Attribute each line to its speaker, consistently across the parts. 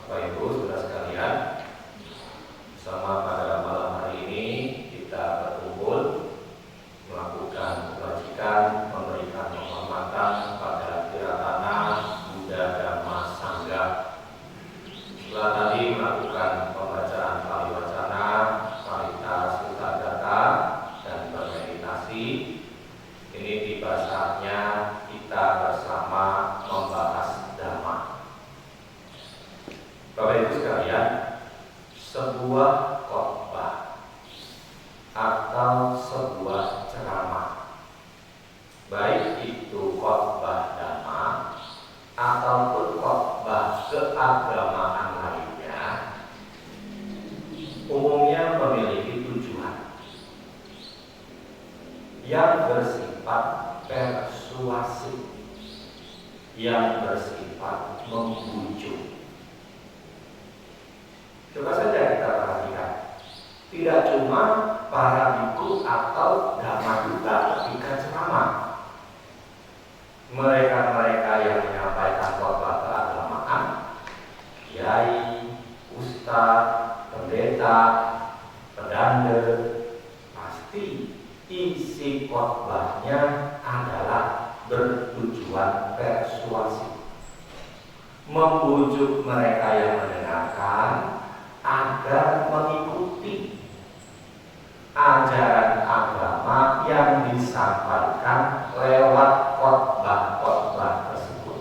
Speaker 1: Bapak Ibu saudara sekalian, sama pada malam hari ini kita berkumpul melakukan kebajikan, memberikan penghormatan pada Tiratana Buddha Dhamma Sangha. Setelah tadi melakukan pembacaan pariwacana, parita sutta gata, dan bermeditasi, ini tiba saatnya kita bersama membahas Dhamma. Bapak Ibu sekalian, sebuah khotbah atau sebuah ceramah, baik itu khotbah Dhamma ataupun khotbah keagamaan lainnya, umumnya memiliki tujuan yang bersifat persuasif, yang bersifat membujuk. Coba saja kita perhatikan, tidak cuma para biku atau dhammaduta ketika ceramah, mereka-mereka yang menyampaikan khotbah keagamaan, kiai, ustadz, pendeta, pedanda, pasti isi khotbahnya adalah bertujuan persuasif, membujuk mereka yang mendengarkan agar mengikuti ajaran agama yang disampaikan lewat khotbah-khotbah tersebut.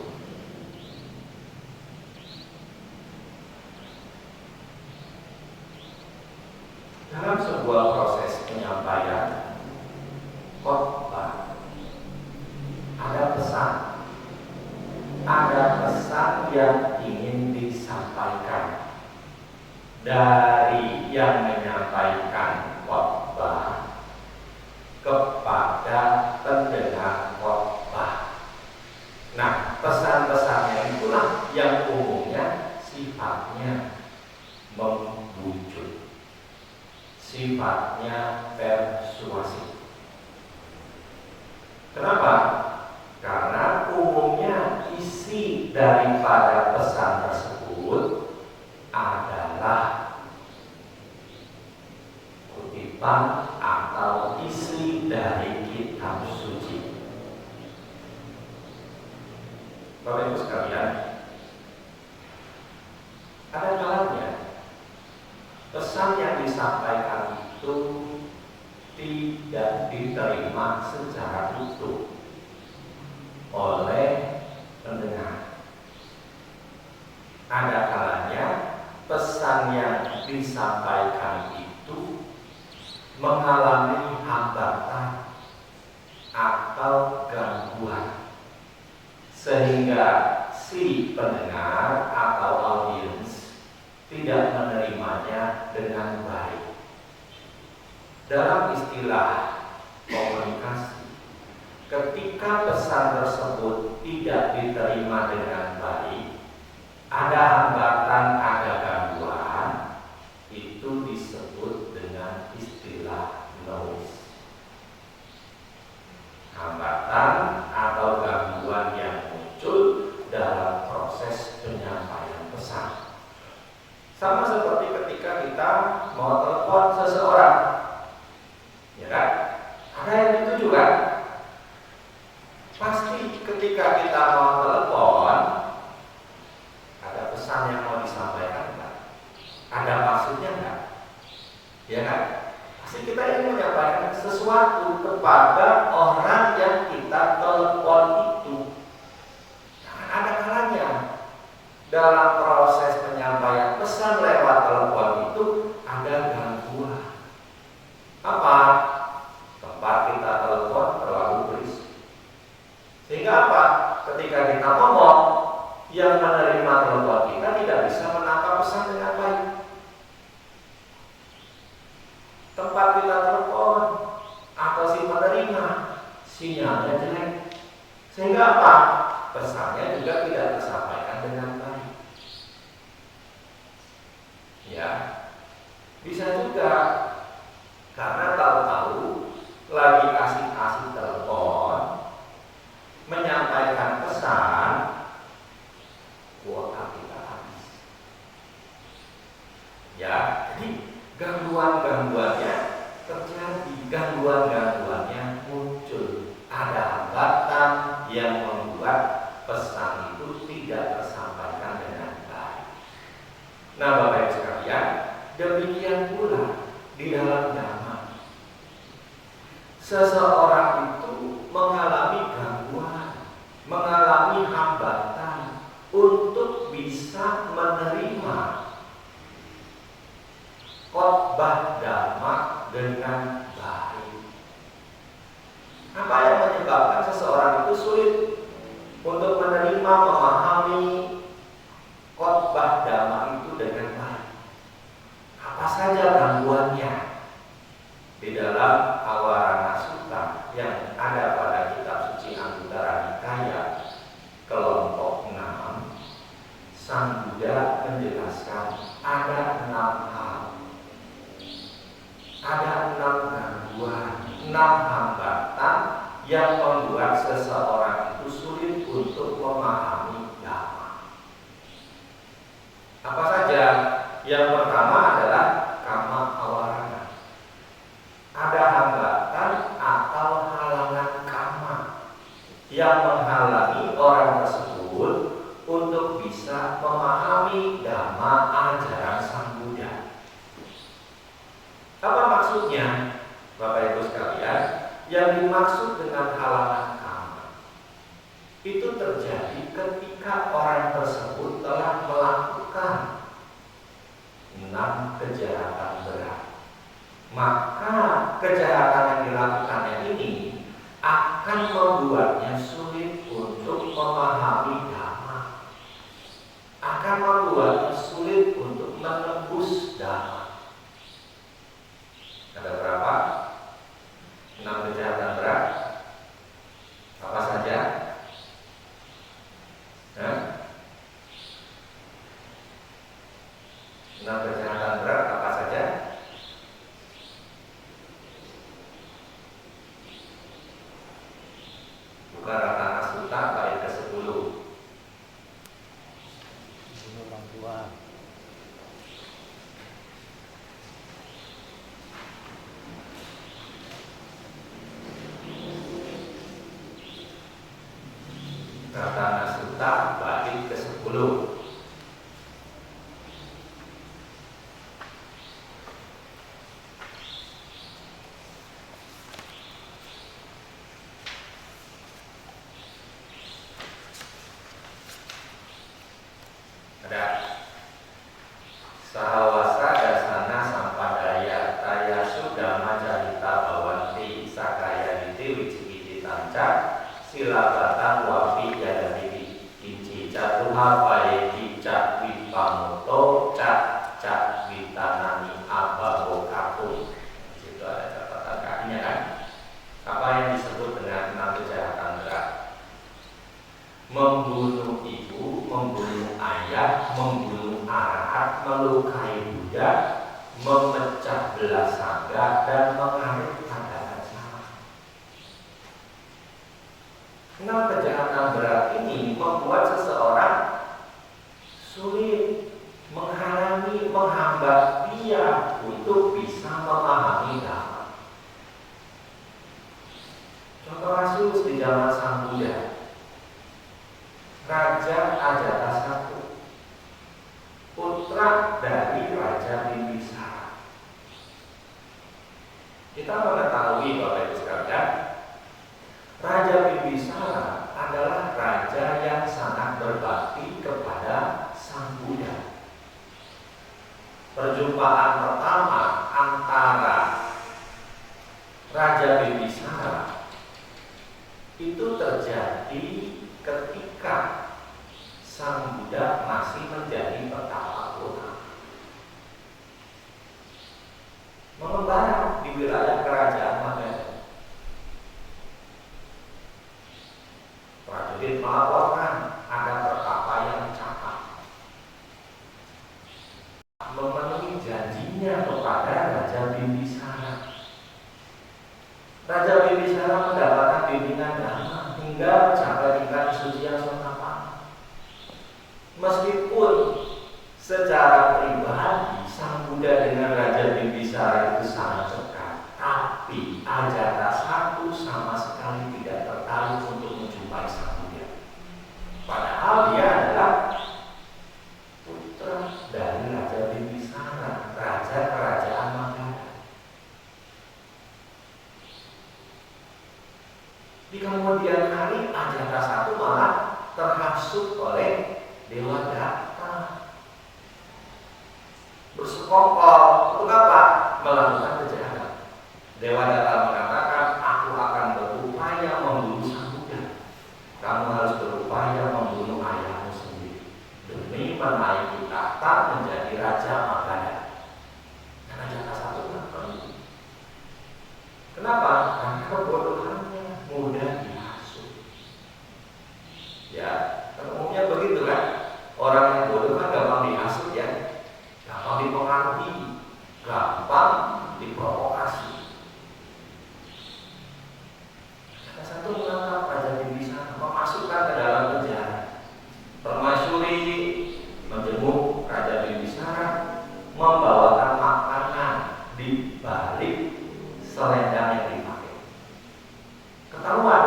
Speaker 1: Dalam sebuah proses penyampaian khotbah, ada pesan yang ingin disampaikan dari yang menyampaikan khotbah kepada pendengar khotbah. Nah, pesan-pesannya itulah yang umumnya sifatnya membujuk, sifatnya persuasif. Kenapa? Karena umumnya isi daripada pesan tersebut adalah kutipan atau isi dari kitab suci. Bapak Ibu sekalian, ada kalanya pesan yang disampaikan itu tidak diterima secara utuh oleh pendengar. Ada kalanya pesan yang disampaikan itu mengalami hambatan atau gangguan, sehingga si pendengar atau audiens tidak menerimanya dengan baik. Dalam istilah komunikasi, ketika pesan tersebut tidak diterima dengan baik, ada hambatan, ada gangguan, itu disebut dengan istilah noise. Hambatan atau gangguan yang muncul dalam proses penyampaian pesan. Sama seperti ketika kita mau telepon seseorang, ya kan? Ada yang dituju kan? Pasti ketika kita mau telepon, ada pesan yang mau disampaikan enggak? Ada maksudnya enggak? Ya kan? Pasti kita ingin menyampaikan sesuatu kepada orang yang kita telepon itu. Jangan ada kalanya dalam proses penyampaian pesan lewat telepon itu ada gangguan. Apa? Tempat kita telepon terlalu berisik. Sehingga apa? Ketika kita ngomong, yang menerima telepon kita tidak bisa menangkap pesan dengan baik. Tempat kita telepon atau si penerima sinyalnya jelek, sehingga apa? Pesannya juga tidak tersampaikan dengan baik. Ya, bisa juga karena tahu-tahu lagi asik-asik telepon menyampaikan pesan, kuota kita habis. gangguan-gangguannya terjadi, gangguan-gangguannya muncul. Ada hambatan yang membuat pesan itu tidak tersampaikan dengan baik. Nah, Bapak Ibu sekalian, demikian pula di dalam zaman. Seseorang itu mengalami gangguan, mengalami hambatan untuk bisa menerima khotbah dhamma dengan baik. Apa yang menyebabkan seseorang itu sulit untuk menerima, memahami khotbah dhamma itu dengan baik? Apa saja gangguannya? Di dalam Awarana Sutta yang ada pada kitab suci Anguttara Nikaya kelompok 6, Sang Buddha menjelaskan ada 6 hal, ada 6 gangguan, 6 hambatan yang membuat seseorang itu sulit untuk memahami dhamma. Apa saja? Yang pertama adalah kama awarana. Ada hambatan atau halangan kama yang menghalangi orang tersebut untuk bisa memahami dhamma ajaran Sang Buddha. Apa maksudnya, Bapak Ibu sekalian? Yang dimaksud dengan halangan kama itu terjadi ketika orang tersebut telah melakukan 6 kejahatan berat. Maka kejahatan yang dilakukannya ini akan membuatnya sulit untuk memahami dhamma, akan membuatnya sulit untuk menembus dhamma. Ada berapa? 6 kejahatan berat. Apa saja? 6 kejahatan berat apa saja? Buka Ratana Sutta bait ke-10.
Speaker 2: Bunuh orang tua.
Speaker 1: Ratana Sutta bait ke-10. Ada Sahawasa dasana sampadaya tayasu dhamma carita bawanti sakaya diti wicikiti tanca silabatan wapi yadadi kinci catuha paeki cak wipamuto cak witanani ababokatum. Situ ada catatan kakinya kan. Apa yang disebut dengan 6 kejahatan berat? Membunuh ibu, membunuh ayah, membunuh arahat, melukai Buddha, memecah belah sangga, dan mengarit pandangan salah. 6 kejahatan berat ini membuat seseorang sulit, menghalangi, menghambat dia untuk bisa memahami dhamma. Contoh kasus di zaman Sang Buddha, Raja Ajatasattu, putra dari Raja Bimbisara. Kita mengetahui, Bapak Ibu sekalian, Raja Bimbisara adalah raja yang sangat berbakti kepada Sang Buddha. Perjumpaan pertama antara Raja Bimbisara itu terjadi ketika Sang Buddha masih menjadi petapa kota, mengembara di wilayah kerajaan Magadha. Prajurit melaporkan ada petapa yang cakap, memenuhi janjinya kepada Raja Bimbisara. Raja Bimbisara mendapatkan bimbingan dhamma hingga mencapai tingkat suciya sotapana. Meskipun secara pribadi Sang Buddha dengan Raja Bimbisara itu sangat dekat, tapi Ajatasattu sama sekali tidak tertarik untuk menjumpai sang Buddha. Padahal dia adalah putra dari Raja Bimbisara, raja kerajaan Magadha. Di kemudian hari Ajatasattu malah terhasut oleh Dewa Datta, bersekongkol untuk apa? Melakukan kejahatan. Dewa Datta mengatakan, aku akan berupaya membunuh sang Buddha. Kamu harus berupaya membunuh ayahmu sendiri demi menaiki tahta menjadi Raja Magadha. Dan Ajatasattu melakukan. Kenapa? Karena kebodohannya mudah dihasut. Ya, umumnya begitu kan? Orang yang bodoh kan gampang dihasut ya, gampang dipengaruhi, gampang diprovokasi. Salah satu menangkap Raja Bimbisara, memasukkan ke dalam penjara, permaisuri menjenguk Raja Bimbisara, membawakan makanan di balik selendang yang dipakai. Ketahuan.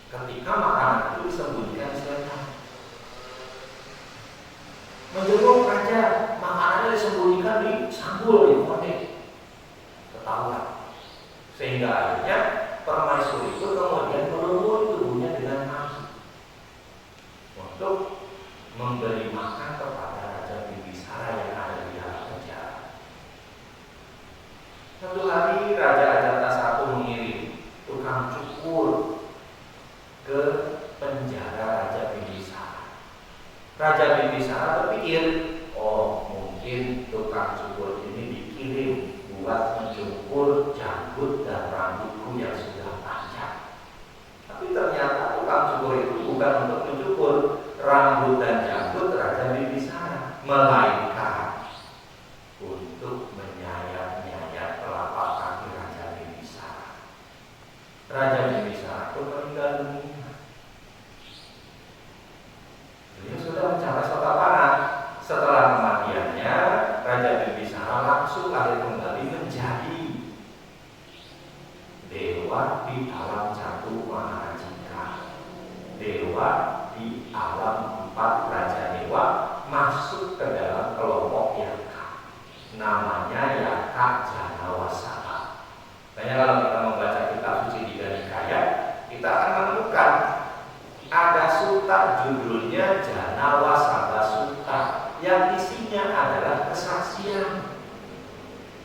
Speaker 1: Ketika makanan itu disembunyikan di selendang, menjenguk raja, makanannya disembunyikan di sanggul, di kode. Ketahuan. Sehingga akhirnya permaisuri itu kemudian melumuri tubuhnya dengan api untuk memberi makan kepada Raja Bimbisara yang ada di dalam penjara. Suatu hari Raja Ajatasattu mengirim tukang cukur ke penjara Raja Bimbisara. Raja Bimbisara berpikir, oh mungkin tukang cukur ini dikirim buat mencukur janggut dan rambutku yang sudah panjang. Tapi ternyata tukang cukur itu bukan untuk mencukur rambut dan janggut Raja Bimbisara, melainkan untuk menyayat-nyayat telapak kaki Raja Bimbisara. Raja Bimbisara pun meninggal dunia. Beliau sudah mencapai sotapanna. Setelah kematiannya, Raja Bimbisara langsung lahir kembali menjadi dewa di alam Jatuh Maharajika, dewa di alam 4 Raja Dewa, masuk ke dalam kelompok Yaka, namanya Yaka Janawasaka. Makanya kalau kita membaca kitab suci di Nikaya, kita akan menemukan ada sutta judulnya Janawasaka Sutta, yang isinya adalah kesaksian,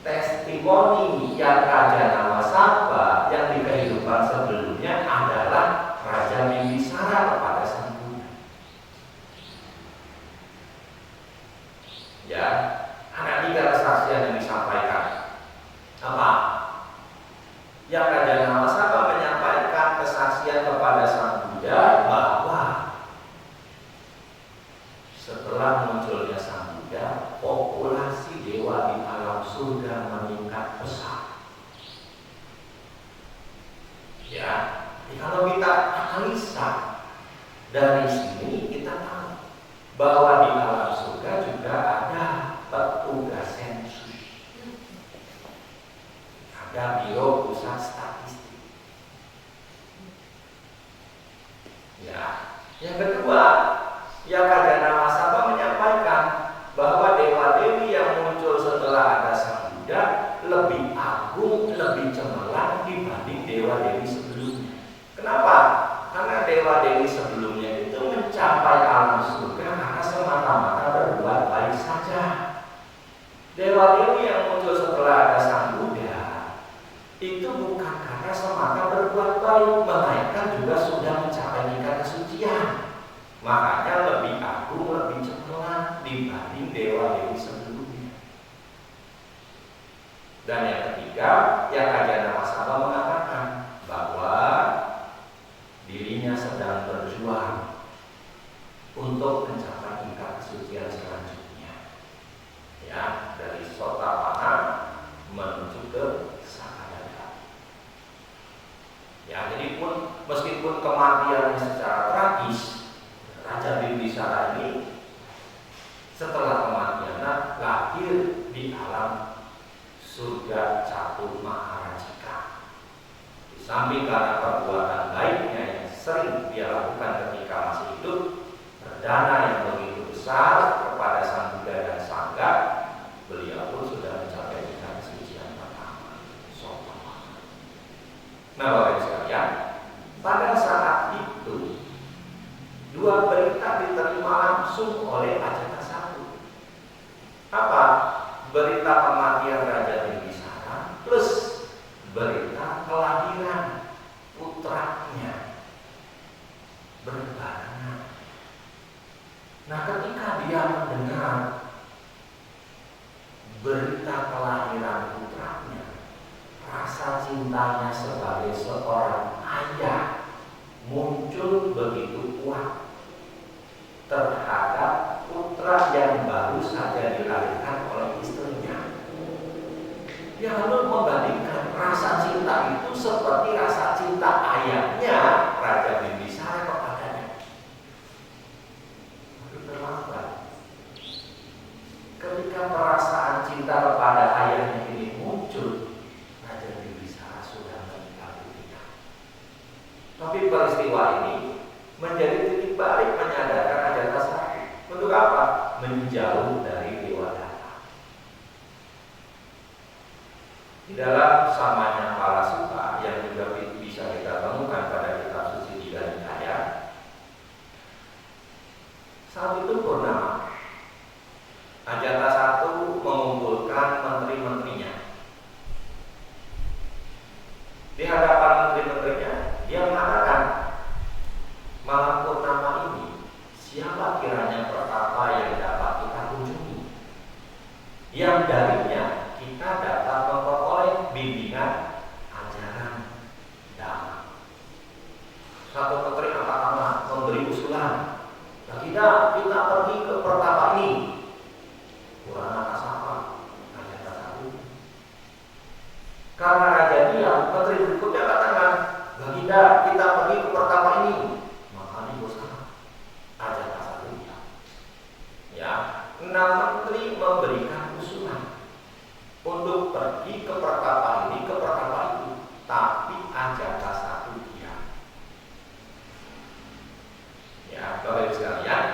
Speaker 1: testimoni Yaka Janawasaka yang di kehidupan sebelumnya adalah Raja Bimbisara kepada sang Buddha. Ya, ada 3 kesaksian yang disampaikan. Apa? Yaka Janawasaka menyampaikan kesaksian kepada sang Buddha bahwa setelah munculnya sang Buddha, populasi dewa di alam surga meningkat pesat. Ya, kalau kita analisa dari sini, kita tahu bahwa di alam surga juga ada petugas sensus, ada biro pusat statistik. Ya, yang kedua, Yaka Janawasaka menyampaikan bahwa dewa-dewi yang muncul setelah ada sang Buddha lebih agung, lebih cemerlang dibanding dewa-dewi sebelumnya. Kenapa? Karena dewa-dewi sebelumnya itu mencapai alam surga karena semata-mata berbuat baik saja. Dewa-dewi yang muncul setelah ada sang Buddha itu bukan karena semata berbuat baik, melainkan juga sudah mencapai tingkat kesucian. Makanya lebih agung, lebih cemerlang dibanding dewa-dewi sebelumnya. Dan yang ketiga, Yaka Janawasaka mengatakan bahwa dirinya sedang berjuang untuk mencapai tingkat kesucian selanjutnya. Ya, dari Sotapanna menuju ke Sakadagami. Ya, jadi meskipun kematiannya secara tragis, Raja Bimbisara ini setelah kematiannya lahir di alam surga Catur Maharajika. Di samping karena perbuatan baiknya yang sering dia lakukan ketika masih hidup, perdana yang begitu besar kepada Sang Buddha dan Sangha, beliau pun sudah mencapai tingkat kesucian pertama, sopan. Nah, Bapak Ibu sekalian, pada saat itu dua berita diterima langsung oleh Ajatasattu. Apa? Berita kematian Raja Bimbisara plus berita kelahiran putranya berbarengan. Nah, ketika dia mendengar berita kelahiran putranya, rasa cintanya sebagai seorang ayah muncul begitu kuat terhadap putra yang baru saja dilahirkan oleh istrinya. Dia lalu membandingkan rasa cinta itu seperti rasa cinta ayahnya Raja Bimbisara kepadanya. Tapi terlambat. Ketika perasaan cinta kepada ayahnya ini muncul, Raja Bimbisara sudah meninggal dunia. Tapi peristiwa ini menjadi titik balik menyadarkan Ajatasattu. Untuk apa? Menjauh dari Dewadatta. Di dalam Samanya Palasuka yang juga bisa kita temukan pada kitab suci Tiga Nikaya, saat itu purnama, Ajatasattu mengumpulkan menteri-menterinya. Di hadapan menteri-menterinya, dia mengatakan, malam purnama ini, siapa kiranya pertapa yang dapat kita kunjungi, yang darinya kita dapat memperoleh bimbingan ajaran Dhamma. Satu menteri katakanlah memberi usulan, kita pergi ke pertapa ini. Purana Kasapa, Ajatasattu. Karena raja diam, menteri berikutnya katakan, Baginda, kita pergi ke pertapa ini. Maka dibosan. Ajatasattu diam. Ya, 6 menteri memberikan usulan untuk pergi ke pertapa ini, ke pertapa itu, tapi Ajatasattu diam. Ya, Bapak Ibu sekalian,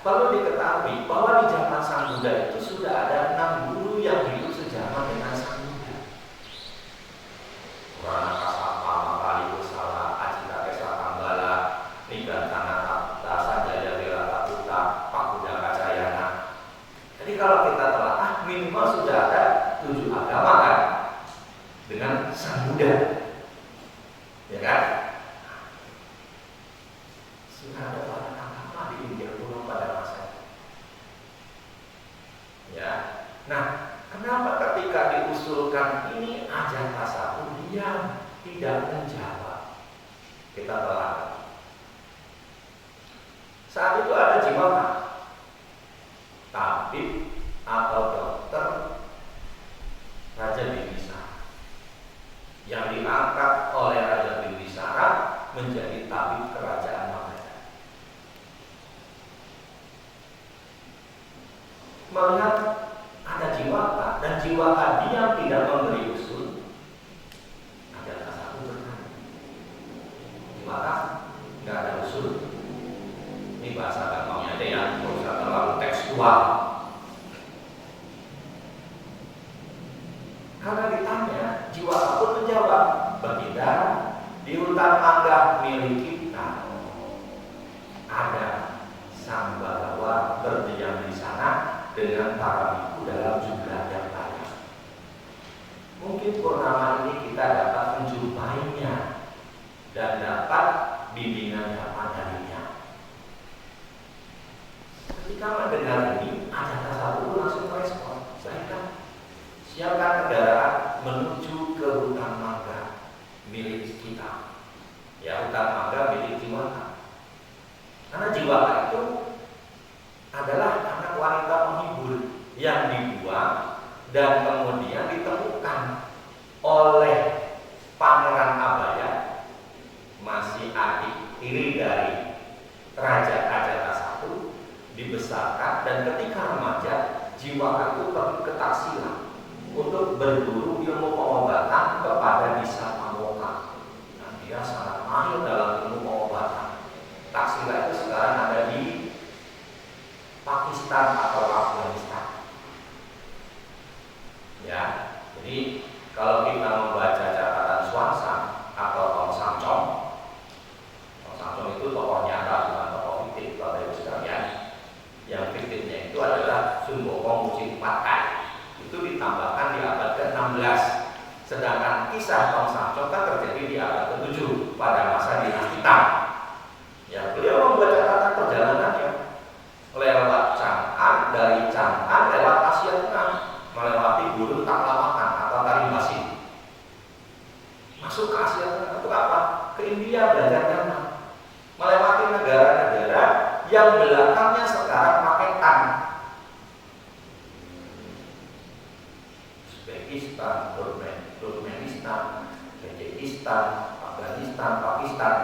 Speaker 1: perlu diketahui bahwa di zaman Sang Buddha itu sudah ada 6 guru yang hidup sejaman dengan Sang Buddha. Purana Kasapa, Makali Kosala, Acita Kesa Kambala, Nigantana Tapta, Sanjaya Wirata Putra, Pakuda Kacayana. Jadi kalau kita telah minimal sudah ada 7 agama kan dengan Sang Buddha, ya kan? Sudah ada banyak agama di India kuno pada masa itu. Ya, nah, kenapa ketika diusulkan ini Ajatasattu diam, tidak menjawab? Kita telah. Saat itu ada Jimaka, tabib atau dokter Raja Bimbisara yang diangkat oleh Raja Bimbisara menjadi tabib kerajaan Magadha. Melihat ada Jiwaka dan Jiwaka diam tidak memberi usul, Ajatasattu bertanya, Jiwaka nggak ada usul? Ini bahasa gampangnya aja ya, nggak usah terlalu tekstual. Karena ditanya, Jiwaka pun menjawab, Baginda, di hutan mangga milik kita ada Sang Bagawa berdiam di sana dengan para biku dalam jumlah yang banyak. Mungkin purnama ini kita dapat menjumpainya dan dapat bimbingan Dhamma darinya. Ketika mendengar ini, Ajatasattu langsung merespon, baiklah, siapkan kendaraan menuju ke hutan mangga milik kita. Ya, hutan mangga milik Jiwaka. Karena Jiwaka itu adalah anak wanita penghibur yang dibuang dan kemudian ditemukan oleh Pangeran Abaya, masih adik tiri dari Raja Ajatasattu, dibesarkan dan ketika remaja jiwa itu pergi ke Taksila untuk berburu ilmu pengobatan kepada Bisa Pamoka. Nah, dia sangat mahir dalam ilmu pengobatan. Taksila itu sekarang ada di Pakistan atau Afghanistan. Ya, jadi kalau kita membaca catatan Swansang atau Tong Samcong, Tong Samcong itu tokoh nyata bukan tokoh fiktif, Bapak Ibu sekalian. Yang fiktifnya itu adalah Sun Gokong Mucin Patkai. Itu ditambahkan di abad ke-16. Sedangkan kisah Tong Samcong kan terjadi di abad ke-7 pada masa dinasti Tang. Ya, beliau membuat catatan perjalanannya lewat Chang'an, dari Chang'an lewat Asia Tengah, melewati Gurun Taklamakan atau Tarimbasi, masuk ke Asia Tengah. Untuk apa? Ke India belajar Dhamma, melewati negara-negara yang belakangnya sekarang pakai Tang. Uzbekistan, Turkmenistan, Tajikistan, Afghanistan, Pakistan.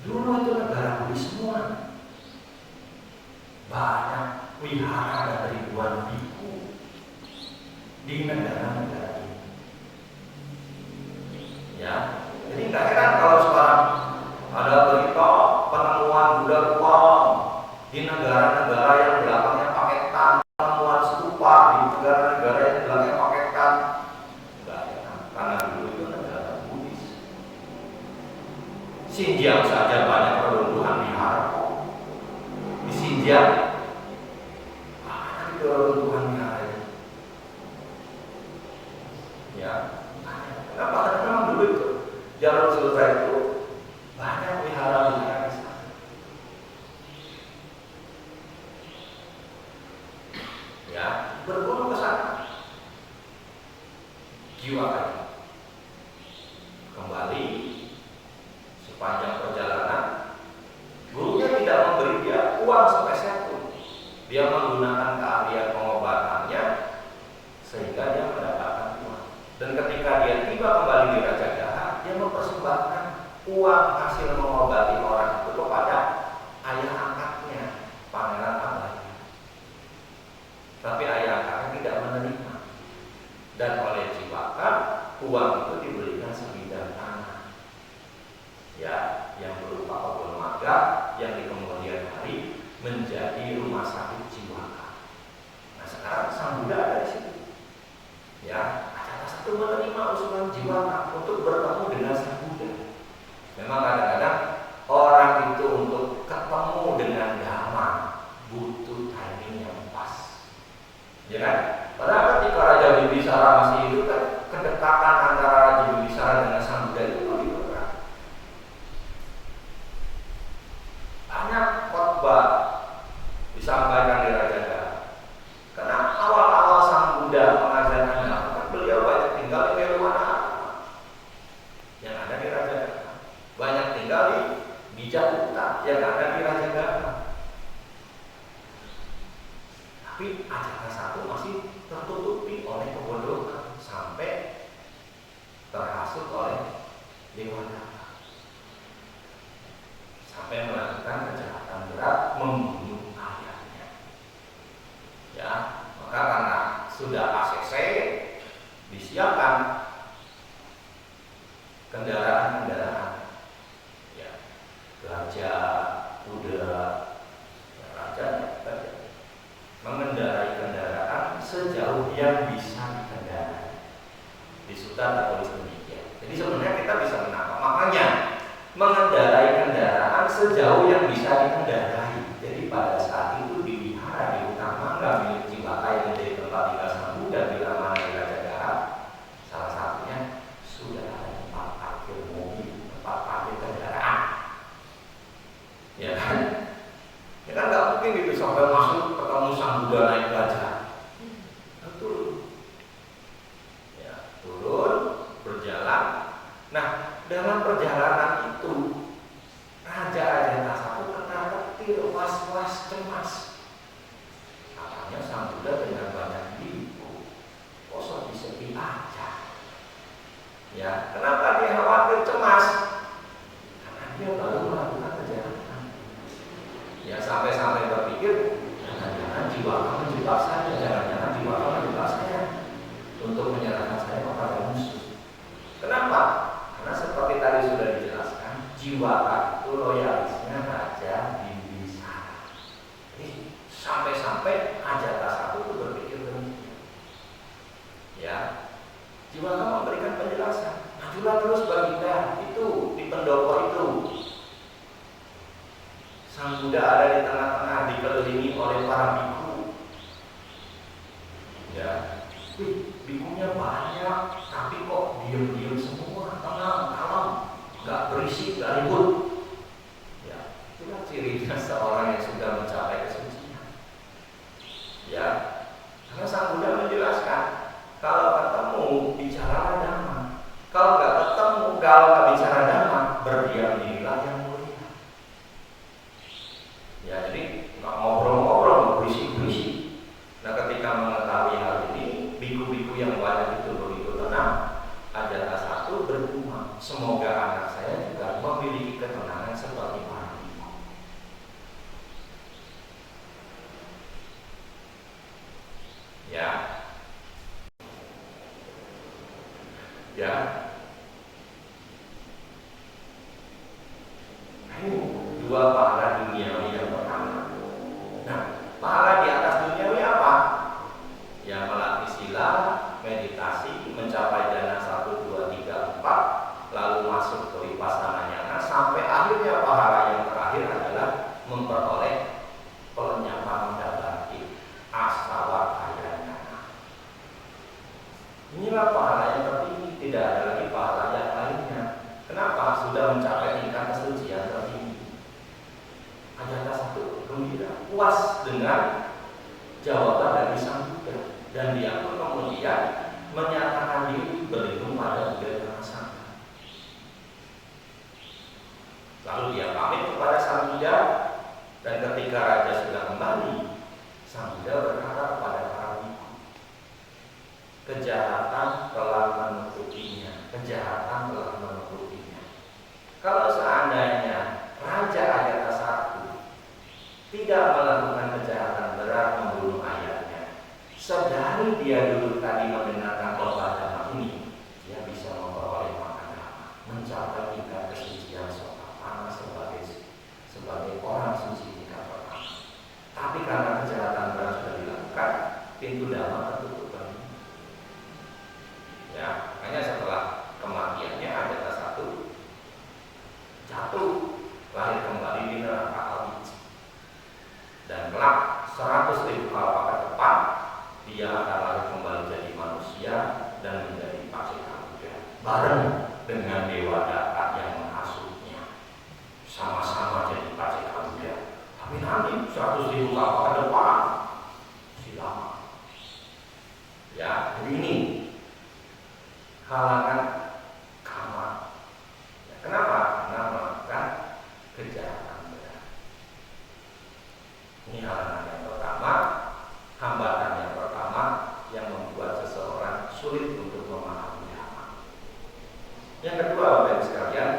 Speaker 1: Dulu itu negara Buddhis semua. Banyak wihara dan ribuan biku di negara-negara ini. Ya, jadi nggak heran kalau sekarang ada berita penemuan Buddha tua di negara-negara yang belakangnya pakai Tang, penemuan stupa di negara-negara yang belakangnya pakai Tang. Nggak heran, karena dulu itu negara Buddhis. Xinjiang saja banyak peruntuhan wihara. Di Xinjiang banyak peruntuhan wihara. Ya, kenapa? Karena memang dulu itu jalur sutra itu banyak wihara-wihara di sana. Ya, berburu ke sana. Jiwa kan kembali sepanjang perjalanan, gurunya tidak memberi dia uang sepeser pun. Dia menggunakan keahlian pengobatannya sehingga dia mendapatkan uang. Dan ketika dia tiba kembali di Rajagaha, dia mempersembahkan uang hasil mengobati orang itu kepada ayah angkatnya, Pangeran Abaya. Tapi ayah angkatnya tidak menerima. Dan oleh Ciwaka, uang itu diberikan sebidang tanah, ya, yang berupa kebun maga yang di kemudian hari menjadi rumah sakit Ciwaka. Nah, sekarang Sang Buddha ada di situ. Ya, itu menerima usulan Jiwaka untuk bertemu dengan Sang Buddha. Memang kadang-kadang orang itu untuk ketemu dengan Dhamma butuh timing yang pas, ya kan? Padahal ketika Raja Bibisara masih hidup, kan kedekatan antara Raja Bibisara dengan Sang Buddha itu lebih berat. Banyak khotbah disampaikan di Rajagaha. Karena awal-awal Sang Buddha mengajarkan Dhamma, beliau banyak tinggal di Velwana yang ada di Rajagaha, banyak tinggal di Bijakuta yang ada di Rajagaha. Tapi Ajaka satu masih tertutupi oleh kebodohan sampai terhasut oleh Dewadatta, sampai melakukan kejahatan berat, membunuh ayahnya. Ya, maka karena sudah ACC, disiapkan kendaraan-kendaraan, ya, gajah, kuda, raja, mengendarai kendaraan sejauh yang bisa dikendarai. Di Sutta tertulis demikian. Jadi sebenarnya kita bisa menangkap maknanya, mengendarai kendaraan sejauh yang bisa dikendarai. Jadi pada saat itu di wihara di hutan mangga milik Ciwaka yang menjadi tempat tinggal Sang Buddha di mana di Rajagaha, salah satunya sudah ada tempat parkir mobil, tempat parkir kendaraan. Ya kan? Ya kan nggak mungkin gitu sampai masuk ketemu Sang Buddha naik gajah. Betul. Ya, turun, berjalan. Nah, dalam perjalanan itu Raja Ajatasattu kena petir, was-was, cemas. Katanya Sang Buddha dengan banyak biku, kosong disepi aja. Ya, kenapa dia khawatir cemas? Karena dia baru melakukan perjalanan. Ya, sampai-sampai berpikir, jangan-jangan Jiwaka menjebak saya. Ya, bikunya banyak, tapi kok diem-diem semua, tenang, kalem, nggak berisik, nggak ribut. Ya, itulah cirinya seorang yang sudah mencapai kesucian. Ya, karena Sang Buddha menjelaskan, kalau ketemu bicara dhamma, kalau nggak ketemu, kalau nggak bicara dhamma, berdiam dirilah yang mulia. Ya, jadi nggak ngobrol-ngobrol, berisik-berisik. Nah, ketika mengetahui hal ini, biku-biku yang banyak itu begitu tenang. Ajata satu bergumam, semoga anak saya juga memiliki ketenangan seperti para biku. Ya, ya. Ini dua pahala duniawi yang pertama. Nah, pahala di atas duniawi apa? Ya, melatih sila, meditasi, mencapai jana 1, 2, 3, 4, lalu masuk ke vipassana nyana, sampai akhirnya pahala yang terakhir adalah memperoleh pelenyapan mendapati asawakaya nyana. Inilah pahala yang tertinggi, tidak ada lagi pahala yang lainnya. Kenapa? Sudah mencapai tingkat kesucian tertinggi. Ajata satu gembira, puas dengan jawaban dari Sang Buddha, dan dia pun kemudian menyatakan diri berlindung pada Buddha Dhamma Sangha. Lalu dia pamit kepada Sang Buddha, dan ketika raja sudah kembali, Sang Buddha berkata kepada para biku, kejahatan telah menutupinya, kejahatan telah menutupinya. Kalau seandainya Raja Ajata satu tidak melakukan kejahatan berat membunuh ayahnya, sedari dia dulu tadi mendengarkan khotbah dhamma ini, dia bisa memperoleh makan dhamma, mencapai tingkat kesucian sotapanna sebagai orang suci tingkat pertama. Tapi karena kejahatan berat sudah dilakukan, pintu dhamma tertutup bagi. Ya, hanya setelah kematiannya Ajata satu jatuh, lahir kembali di neraka Awiji. Dan kelak 100.000 kalpa ke depan, dia akan lahir kembali jadi manusia dan menjadi Paceka Buddha, bareng dengan Dewa Data yang menghasutnya, sama-sama jadi Paceka Buddha. Tapi nanti 100.000 kalpa ke depan, silakan. Ya, ini halangan kama. Ya, kenapa? Karena melakukan kejahatan berat. Ini halangan yang pertama, hambatan yang pertama yang membuat seseorang sulit untuk memahami dhamma. Yang kedua, Bapak Ibu sekalian,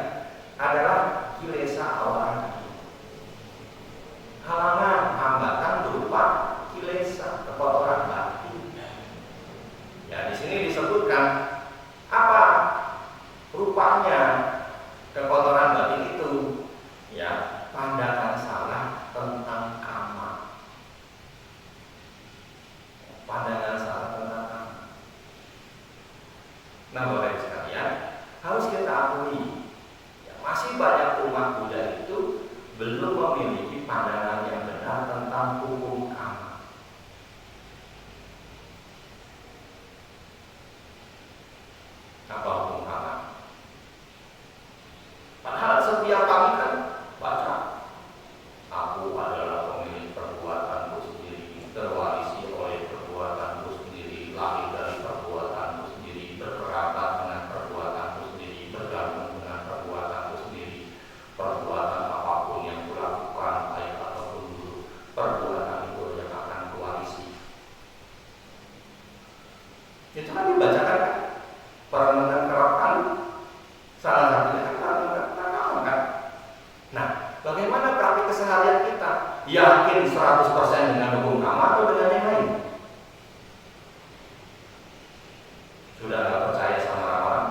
Speaker 1: adalah kilesa awaran. Halangan, hambatan berupa kilesa, kekotoran batin. Ya, di sini disebutkan apa rupanya kekotoran batin itu. Ya, pandangan salah tentang kama. Pandangan salah tentang kama. Nah, Bapak Ibu sekalian, harus kita akui, ya, masih banyak umat Buddha itu belum memiliki pandangan yang benar tentang hukum kama. Apa hukum kama? Padahal setiap kami kan baca, aku adalah pemilik perbuatanku sendiri, terwarisi oleh perbuatanku sendiri, lahir dari perbuatanku sendiri, berkerabat dengan perbuatanku sendiri, bergabung dengan perbuatanku sendiri. Perbuatan apapun yang kulakukan, baik ataupun buruk, perbuatan itu yang akan kuwarisi. Itu kan dibacakan perenungan kerap kali. Salah satunya kan perenungan kan. Nah, bagaimana praktik keseharian kita? Yakin 100% dengan hukum kama atau dengan yang lain? Sudah nggak percaya sama orang?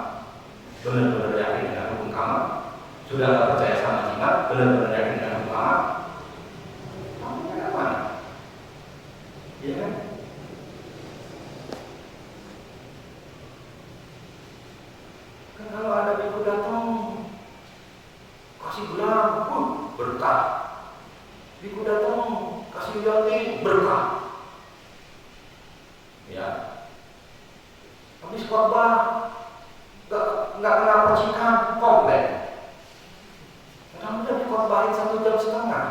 Speaker 1: Benar-benar yakin dengan hukum kama? Sudah nggak percaya sama jimat? Benar-benar yakin dengan hukum kama? Kamunya apa? Iya kan? Kan kalau ada biku datang kasih gelang, berkah. Biku datang kasih lihat Ya, habis khotbah nggak kena percikan komplain. Karena udah dikhotbahin 1,5 jam.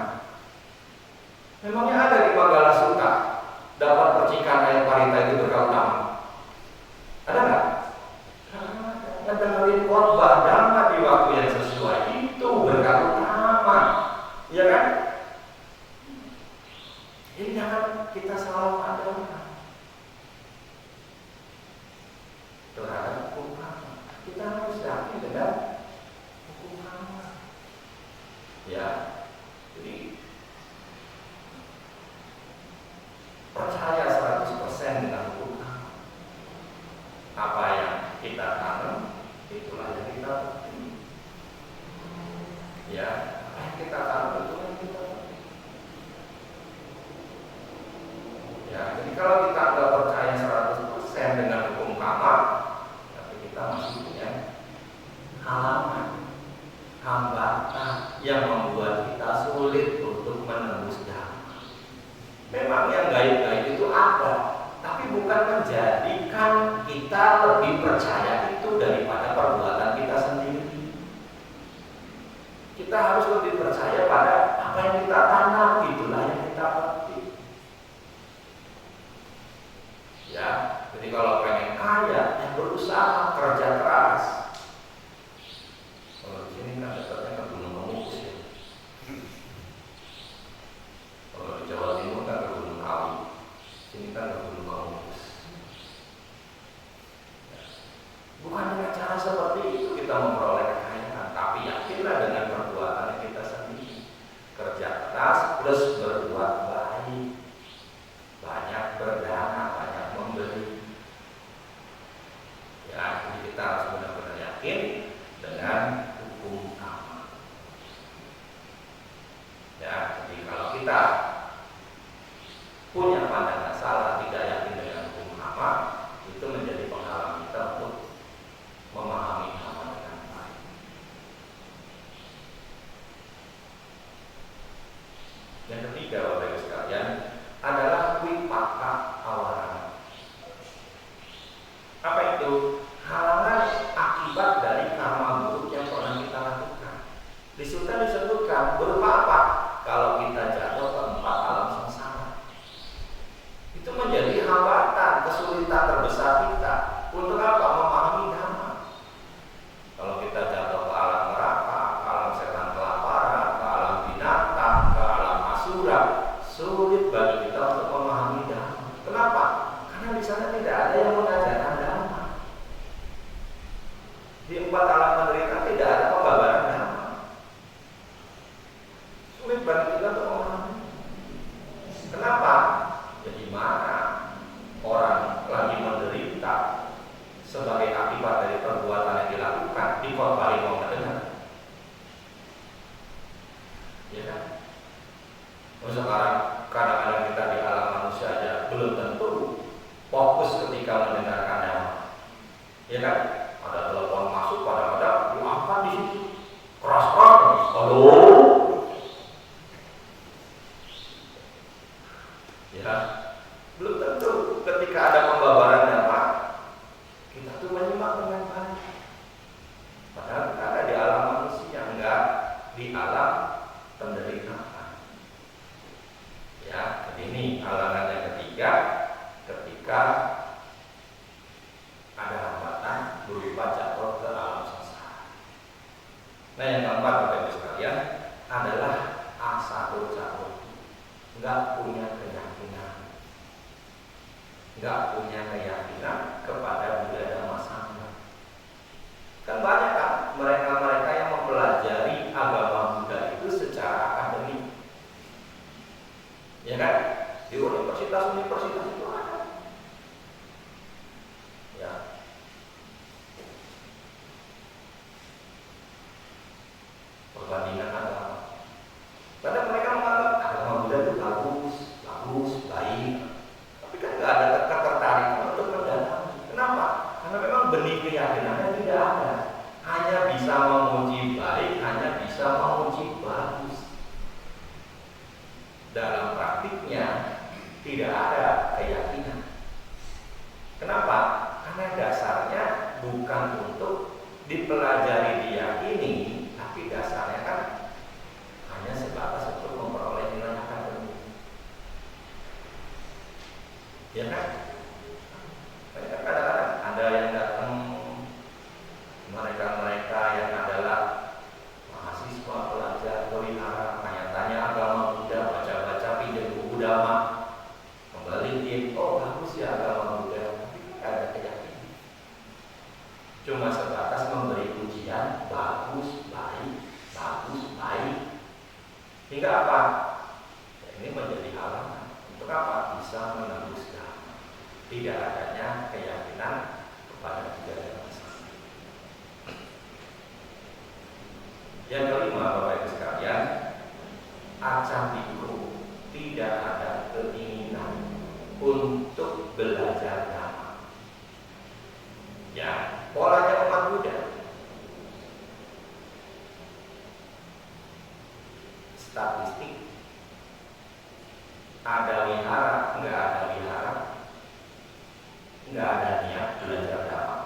Speaker 1: Memangnya ada di Manggala Suka dapat percikan ayat parita itu berkah utama? Ada nggak? Ngedengerin khotbah dhamma di waktu yang sesuai itu berkah utama, ya kan? Jadi jangan kita salah pandang terhadap hukum agama. Kita harus yakin dengan hukum agama. Ya, jadi percaya 100% dengan hukum agama. Apa yang kita tanam, itulah yang kita petik. Ya, apa yang kita tanam, itulah yang kita petik. Ya, jadi kalau kita nggak percaya 100% dengan hukum agama, tapi kita masih punya halangan, hambatan yang membuat kita sulit untuk menembus dhamma. Memang yang gaib-gaib itu ada, tapi bukan menjadikan kita lebih percaya itu daripada perbuatan kita sendiri. Kita harus lebih percaya pada apa yang kita tanam, itulah yang kita petik. Ya, jadi kalau pengen kaya, yang berusaha, kerja keras. Kalau di sini kan dekatnya ke Gunung Mamukus ya. Kalau di Jawa Timur kan ke Gunung Kawi, sini kan ke Gunung Mamukus. Bukan dengan cara seperti itu kita memperoleh kekayaan, tapi yakinlah dengan perbuatan kita sendiri. Kerja keras plus berbuat baik, banyak berdana, banyak memberi. Ya, jadi kita harus benar-benar yakin dengan hukum agama. Ya, jadi kalau kita punya pandangan salah, tidak yakin dengan hukum agama, itu menjadi penghalang kita untuk memahami agama dengan baik. Yang ketiga, Bapak Ibu sekalian, adalah wipaka awarana. Apa itu? Halangan akibat dari karma buruk yang pernah kita lakukan. Di Sutta disebutkan berupa apa? Kalau kita jatuh ke 4 alam sengsara, itu menjadi hambatan, kesulitan terbesar kita untuk apa? Memahami dhamma. Kalau kita jatuh ke alam neraka, ke alam setan kelaparan, ke alam binatang, ke alam asura, sulit bagi kita untuk memahami dhamma. Kenapa? Karena di sana tidak ada yang mengajarkan dhamma. Di 4 alam penderitaan tidak ada pembabaran dhamma. Sulit bagi kita untuk memahami. Kenapa? Jadi mana orang lagi menderita sebagai akibat dari perbuatan yang dilakukan, dikhotbahi mau mendengar. Ya kan? Sekarang kadang-kadang kita di alam manusia aja belum tentu fokus ketika mendengarkan dhamma. Ya kan? Ada telepon masuk, kadang-kadang diangkat di situ keras-keras. Halo. Ya, belum tentu ketika ada pembabaran dhamma kita tuh menyimak dengan baik. Padahal kita ada di alam manusia, enggak di alam penderitaan. Ya, jadi ini halangan yang ketiga ketika ada hambatan berupa jatuh ke alam sengsara. Nah, yang keempat, Bapak Ibu sekalian, adalah asado-cado, enggak punya keyakinan, kepada Buddha Dhamma Sangha. Kan banyak kan mereka-mereka yang mempelajari agama Buddha itu secara akademik, ya kan? Di universitas-universitas itu ada. Ya. Perbandingan agama. Karena mereka menganggap agama Buddha itu bagus, baik. Tapi kan nggak ada ketertarikan untuk mendalami. Kenapa? ada yang datang, mereka-mereka yang adalah mahasiswa, pelajar, pelihara, tanya-tanya agama Buddha, baca-baca, pinjam buku Dhamma, kembali dia, oh bagus ya agama Buddha, tapi tidak ada keyakinan. Cuma sebatas memberi pujian, bagus, baik. Hingga apa? Ya, ini menjadi halangan. Untuk apa? Bisa menembus Dhamma. Tidak adanya keyakinan kepada tiga agama. Yang kelima, Bapak Ibu sekalian, acamdiku tidak ada keinginan untuk belajar Dhamma. Ya, polanya umat Buddha. Statistik, ada wihara, enggak ada wihara, enggak ada niat belajar Dhamma.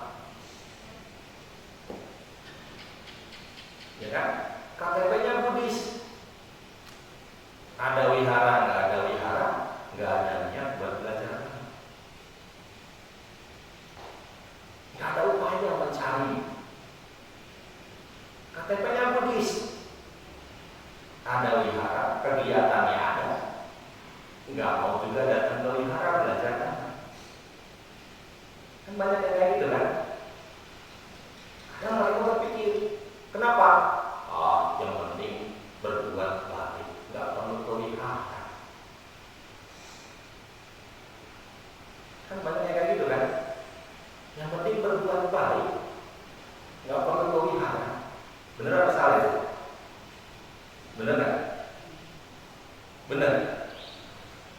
Speaker 1: Ya kan? KTP-nya Buddhis. Ada wihara, enggak ada wihara, enggak ada niat buat belajar Dhamma. Enggak ada upaya mencari. KTP-nya Buddhis. Ada wihara, kegiatannya ada, nggak mau juga datang ke wihara belajar kan banyak yang kayak gitu kan. Kadang mereka berpikir, kenapa? Yang penting berbuat baik, nggak perlu ke wihara. Kan banyak yang kayak gitu kan. Yang penting berbuat baik, nggak perlu ke wihara. Bener apa salah itu? Bener kan? Bener.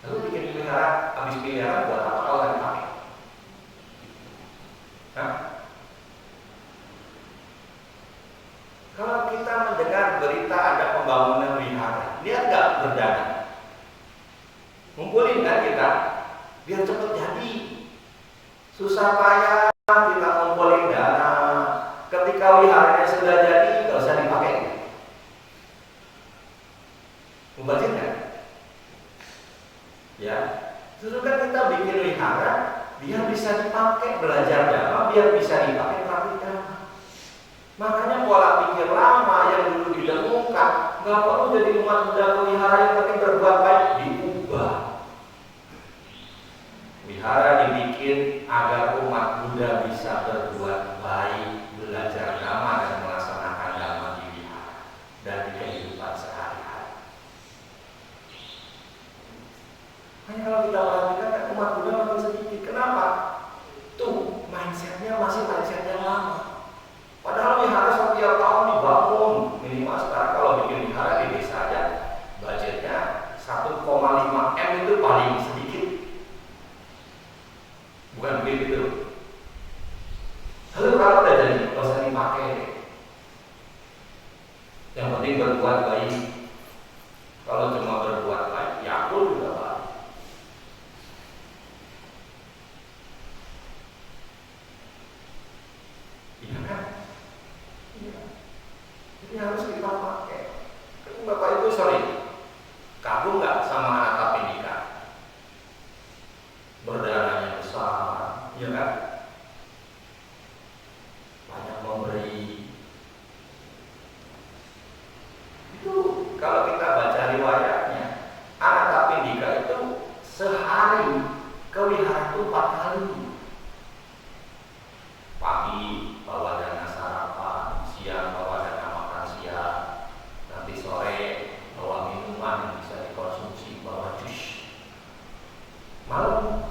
Speaker 1: Lalu bikin pelihara, habis pelihara buat apa kalau nggak dipakai? Hah? Kalau kita mendengar berita ada pembangunan wihara, lihat nggak berdana? Ngumpulin kan kita, biar cepat jadi. Susah payah kita ngumpulin dana. Ketika wiharanya sudah jadi, nggak usah dipakai. Mubazir kan? Ya, justru kan kita bikin wihara, biar bisa dipakai belajar Dhamma, biar bisa dipakai praktik Dhamma. Makanya pola pikir lama yang dulu didengungkan, nggak perlu jadi umat Buddha ke wihara yang penting berbuat baik, diubah. Wihara dibikin agar umat Buddha bisa berbuat baik, belajar Dhamma dan melaksanakan Dhamma di wihara dan di kehidupan sehari-hari. Hanya kalau kita perhatikan kan umat Buddha makin sedikit. Kenapa? Tuh mindsetnya masih mindset yang lama. Padahal wihara setiap tahun dibangun. Minimal sekarang kalau bikin wihara di desa aja budgetnya 1,5 M itu paling sedikit. Bukan begitu. Lalu kalau udah jadi nggak usah dipakai. Yang penting berbuat baik. Kalau cuma berbuat baik, ya aku juga baik. Iya kan? Iya. Jadi harus kita pakai. Bapak Ibu kagum nggak sama anak pendidikan? Berdananya besar, ya kan? Banyak memberi. Itu kalau kita baca riwayatnya, anak pendika itu sehari ke wihara itu 4 kali. Pagi bawa dana sarapan, siang bawa dana makan siang, nanti sore bawa minuman yang bisa dikonsumsi, bawa jus. Malam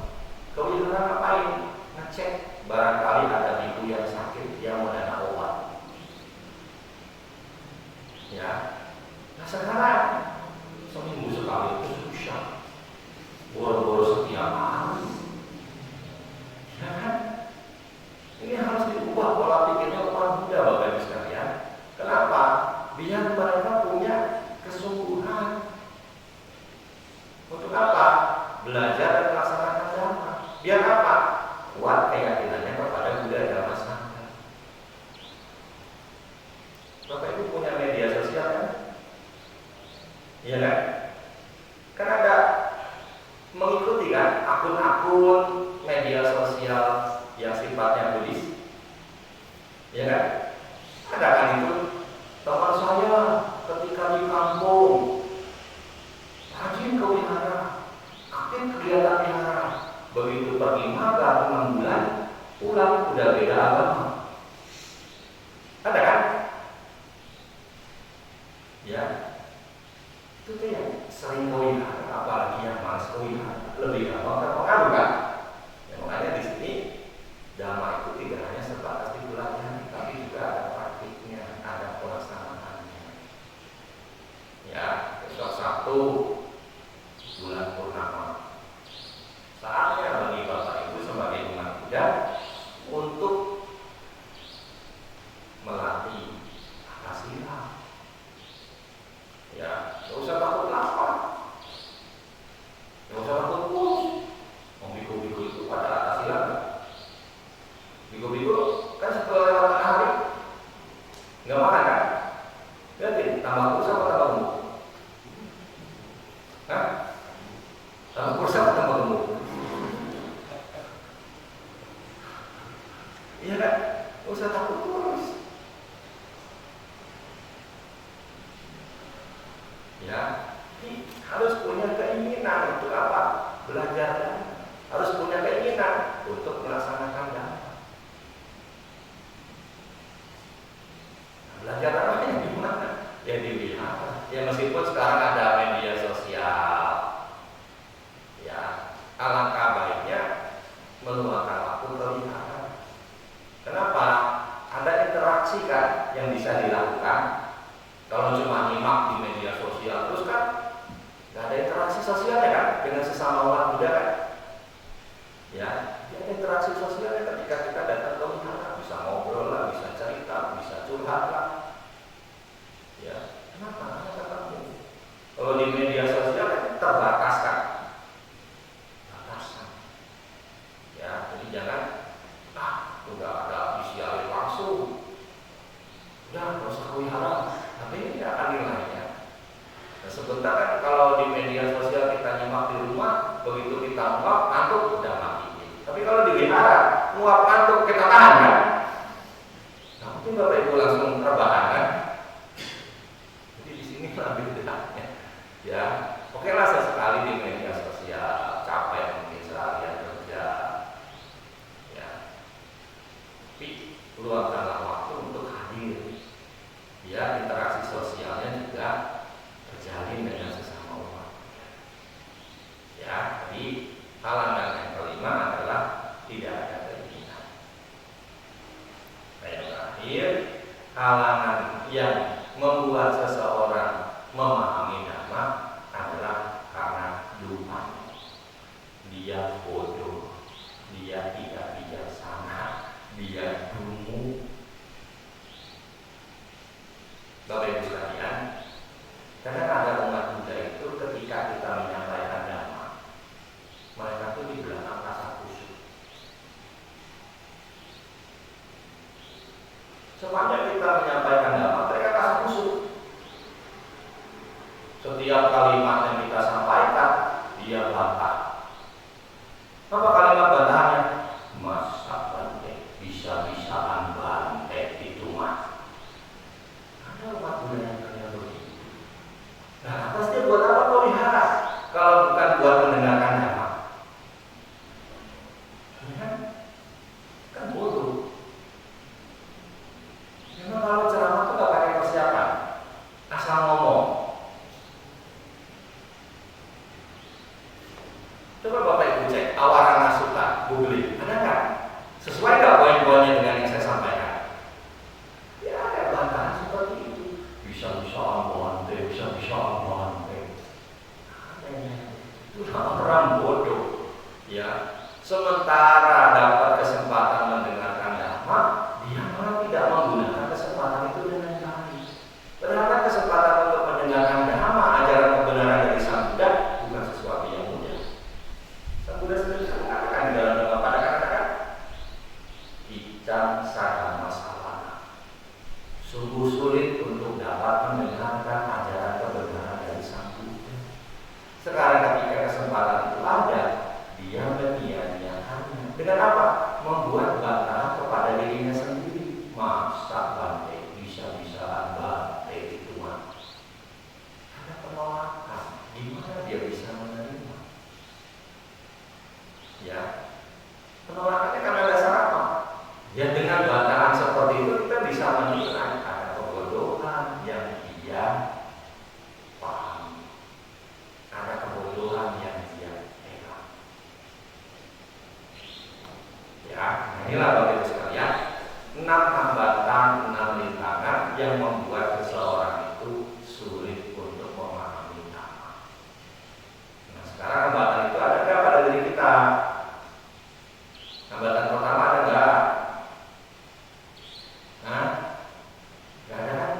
Speaker 1: ke wihara ngapain? Ngecek barangkali ada ibu yang sakit, dia mau dana obat. Ya, nah sekarang seminggu sekali itu susah, boro-boro setiap hari. Ya kan? Ini harus diubah pola pikirnya umat Buddha, Bapak Ibu sekalian. Kenapa? Biar mereka punya kesungguhan. Untuk apa? Belajar dan melaksanakan Dhamma. Biar apa? Kuat keyakinannya kepada Buddha Dhamma Sangha. Bapak Ibu punya media sosial kan? Iya kan? Kan ada mengikuti kan akun-akun media sosial yang sifatnya 1/5 baru 6 bulan pulang udah beda agama. Ada kan? Ya, itu tuh yang sering kawin, apalagi yang malas kawin, lebih gampang terpengaruh kan? Ya, makanya di sini dhamma itu tidak hanya sebatas dipelajari, tapi juga ada praktiknya, ada pelaksanaannya. Ya, besok Sabtu bulan purnama, saatnya bagi Bapak Ibu sebagai umat Buddha untuk melatih akal sila. Ya, gak usah takut lapar, gak usah takut kurus. Biku-biku itu pada akal sila nggak? Biku-biku kan setelah lewat hari nggak makan kan? Berarti tambah kurus apa tambah gemuk? Hah? Tambah kurus apa tambah gemuk? Iya kan? Gak usah takut kurus. Ya, harus punya keinginan untuk apa? Belajar. Harus punya keinginan untuk melaksanakan dhamma. Belajar dhamma gimana? Ya dilihat. Ya meskipun sekarang ada media sosial, ya alangkah baiknya meluangkan waktu kelihatan. Kenapa? Ada interaksi kan yang bisa dilakukan. Kalau cuma nyimak di media sosial terus kan nggak ada interaksi sosialnya kan dengan sesama umat Buddha kan? Ya, ada interaksi sosialnya ketika kita datang ke wihara, bisa ngobrol lah, bisa cerita, bisa curhat lah. Ya, kenapa? Karena ketemu. Kalau di media sosial kan terbatas kan? Batasan. Ya, jadi jangan udah ada visual langsung. Udah, nggak usah ke wihara. Tapi ini nggak akan nilainya. Nah, sebentar kan kalau di media sosial kita nyimak di rumah, begitu kita nguap, ngantuk udah mati. Tapi kalau di wihara, nguap ngantuk kita tahan kan? Nah, mungkin Bapak Ibu langsung rebahan kan? Jadi di sini lebih bedanya. Ya, oke lah sesekali di media sosial, capek mungkin seharian kerja. Ya, tapi luangkanlah waktu untuk hadir. Ya, interaksi sosialnya juga terjalin dengan sesama umat. Ya, jadi halangan yang kelima adalah tidak ada keinginan. Yang terakhir, halangan yang membuat seseorang memahami dhamma adalah karena lupa. Dia bodoh, dia tidak bijaksana, dia dungu. Bapak Ibu sekalian, kadang ada umat Buddha itu ketika kita menyampaikan dhamma, mereka itu di belakang rasa khusyuk. Sepanjang kita menyampaikan dhamma, mereka rasa khusyuk. Setiap kalimat yang kita sampaikan, dia bantah. Apa kalimat bantahannya? Masa bante, bisa-bisaan bante itu mas. Ada umat Buddha yang kayak begitu. Nah, pasti buat apa kau wihara kalau bukan buat mendengarkan dhamma? Kan bodoh. Memang kalau ceramah itu gak pakai persiapan, asal ngomong. Coba Bapak Ibu cek awaran nasuka, googling, ada nggak? Sesuai nggak poin-poinnya dengan yang saya sampaikan? Ya ada bantahan seperti itu. Bisa-bisaan bante, bisa-bisaan bante. Itu orang bodoh. Ya, sementara dapat kesempatan mendengarkan dhamma, dia malah tidak menggunakan kesempatan itu dengan baik. Padahal kesempatan untuk mendengarkan dhamma, ajaran kebenaran dari Sang Buddha, bukan sesuatu yang mudah. Sang Buddha sendiri mengatakan di dalam dhamma pada kata-kata, "Icang sadama salana." Sungguh sulit untuk dapat mendengarkan ajaran kebenaran dari Sang Buddha. Sekarang ketika kesempatan itu ada, dia menyia-nyiakannya. Dengan apa? Membuat bantahan kepada dirinya sendiri. Masa bante, bisa-bisaan bante itu mah. Ada penolakan. Gimana dia bisa menerima? Ya, Penolakannya karena dasar apa? Ya dengan bantahan seperti itu kita bisa menilai ada kebodohan yang dia pahami, ada kebodohan yang dia pegang. Ya, inilah Bapak Ibu sekalian, 6 hambatan, 6 rintangan yang membuat seseorang itu sulit untuk memahami Dhamma. Nah, sekarang hambatan itu ada nggak pada diri kita? Hambatan pertama ada nggak? Nah, nggak ada kan?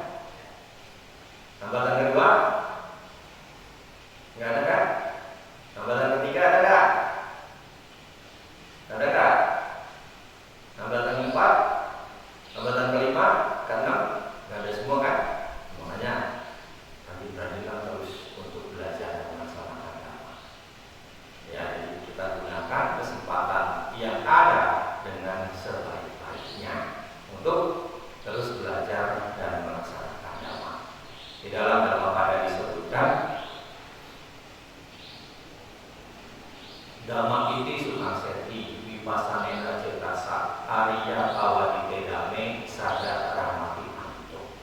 Speaker 1: Hambatan kedua? Nggak ada kan? Hambatan ketiga ada nggak? Ada nggak? Hambatan keempat? Hambatan kelima? Keenam? Nggak ada semua kan? Makanya kami beranikan terus untuk belajar dan melaksanakan Dhamma. Ya, jadi kita gunakan kesempatan yang ada dengan sebaik-baiknya untuk terus belajar dan melaksanakan Dhamma. Di dalam Dhammapada disebutkan Dhamma iti sunakseti vipasanena cetasa ariya pawadite dame sada ramati anto.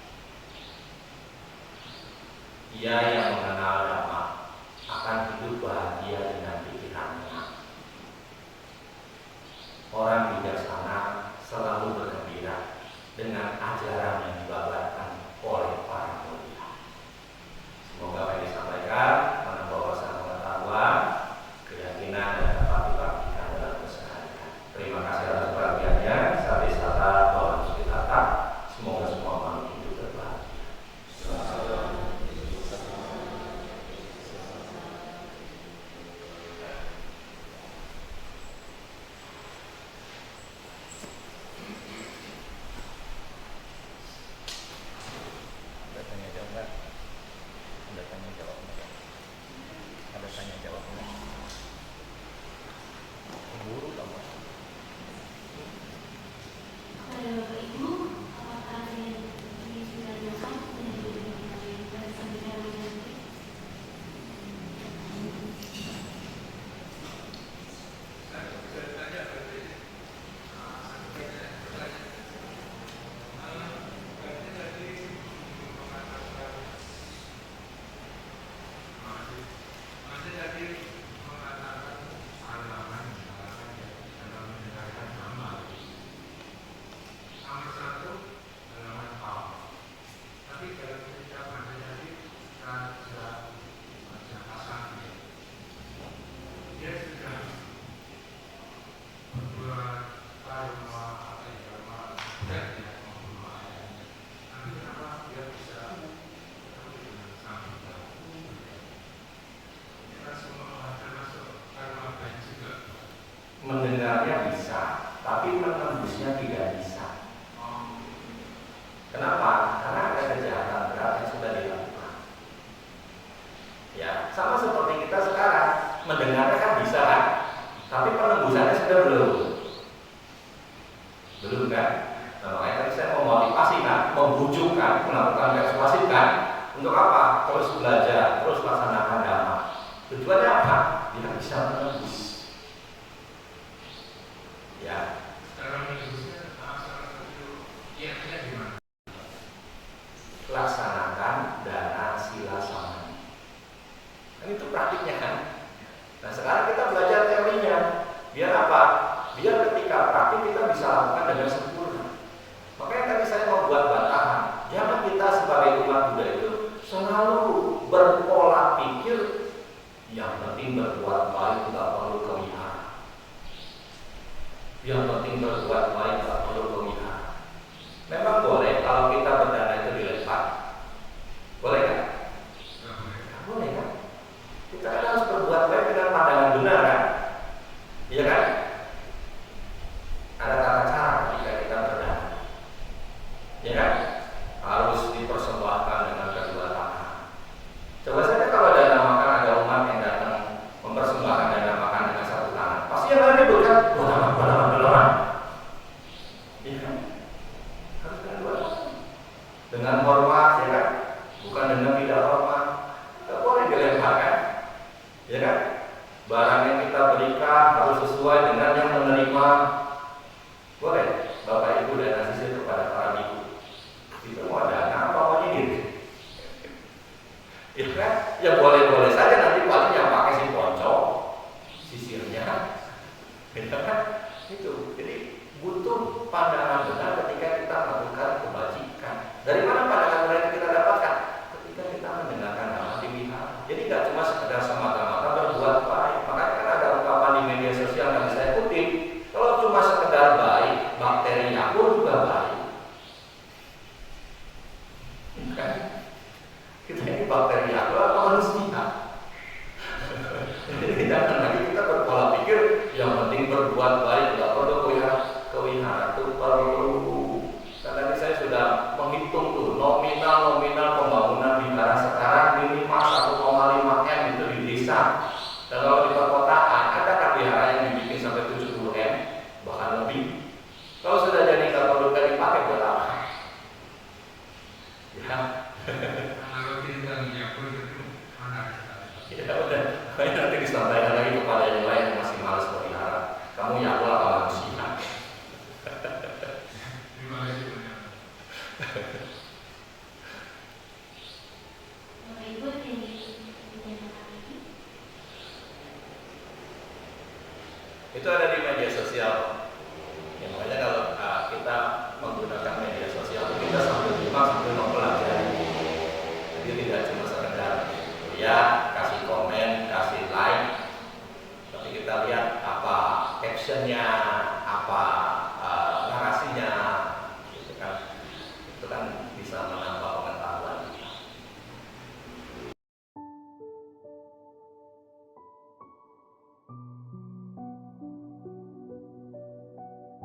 Speaker 1: Ia yang mengenal Dhamma akan hidup bahagia dengan pikirannya. Orang bijaksana selalu bergembira dengan ajaran yang dibabarkan oleh para mulia. Semoga apa yang disampaikan menambah wawasan pengetahuan, keyakinan dan dapat dibaktikan dalam keseharian. Terima kasih atas perhatiannya. Sabi sata Tuhan Sukitata. Semoga semua makhluk hidup berbahagia.
Speaker 2: Ada tanya jawab nggak? Ada tanya jawab nggak? Ada tanya jawab nggak? Guru kamu.
Speaker 3: Kepada Bapak Ibu, apakah ada yang ingin ditanyakan dan sampaikan nanti?
Speaker 1: Mendengarnya bisa, tapi menembusnya tidak bisa. Kenapa? Karena ada kejahatan berat yang sudah dilakukan. Ya, sama seperti kita sekarang, mendengarnya kan bisa kan, tapi penembusannya sudah belum. Belum kan? Nah, makanya tadi saya memotivasi kan, membujukkan, melakukan persuasif kan. Untuk apa? Terus belajar, terus laksanakan Dhamma. Tujuannya apa? Dia bisa menembus. Ya.
Speaker 4: Cara menembusnya salah satu kiatnya gimana?
Speaker 1: Laksanakan dana sila samani. Kan itu praktiknya kan. Nah sekarang kita belajar teorinya. Biar apa? Biar ketika praktik kita bisa lakukan dengan sempurna. Makanya tadi saya membuat bantahan. Jangan kita sebagai umat Buddha itu selalu berpola pikir yang penting berbuat baik, tidak perlu kewihara. Yang penting berbuat baik, tidak perlu kewihara. Memang boleh kalau kita berdana itu dilempar. Boleh kan? Boleh kan? Kita kan harus berbuat baik dengan pandangan benar kan? Iya kan? Ada tata cara ketika kita berdana. Ya kan? Harus dipersembahkan dengan kedua tangan. Coba saja kalau dana makan ada umat yang datang mempersembahkan dana makan dengan satu tangan. Pasti yang lain ribut kan? Belaman. rumah, boleh Bapak Ibu dan asisten kepada para ibu. Itu mau dana apa mau nyindir? Ya kan? Ya boleh-boleh saja, nanti paling yang pakai si ponco, sisirnya, gitu kan? Itu. Jadi butuh pandangan benar ketika kita melakukan kebajikan. Dari mana pandangan benar itu kita dapatkan? Ketika kita mendengarkan nama pilihan. Jadi nggak cuma sekedar semata-mata berbuat baik. Makanya kan ada ungkapan di media sosial yang saya kutip, kalau cuma sekedar baik, bakterinya pun juga baik. Kan? Kita ini bakteri atau manusia. Jadi jangan lagi kita berpola pikir yang penting berbuat baik, nggak perlu kewihara itu perlu. Karena tadi saya sudah menghitung tuh nominal pembangunan wihara sekarang minimal 1,5 M itu di desa. Dan kalau di perkotaan ada kan wihara yang dibikin sampai 70 M bahkan lebih. Kalau sudah jadi nggak perlu dipakai buat apa? Ya.
Speaker 4: Kalau tinggal di Jakpro itu mana sekali.
Speaker 1: Ya udah, kayak nanti disampaikan lagi kepada yang lain yang masih malas berwihara. Kamu ya apa manusia?
Speaker 4: Terima kasih banyak.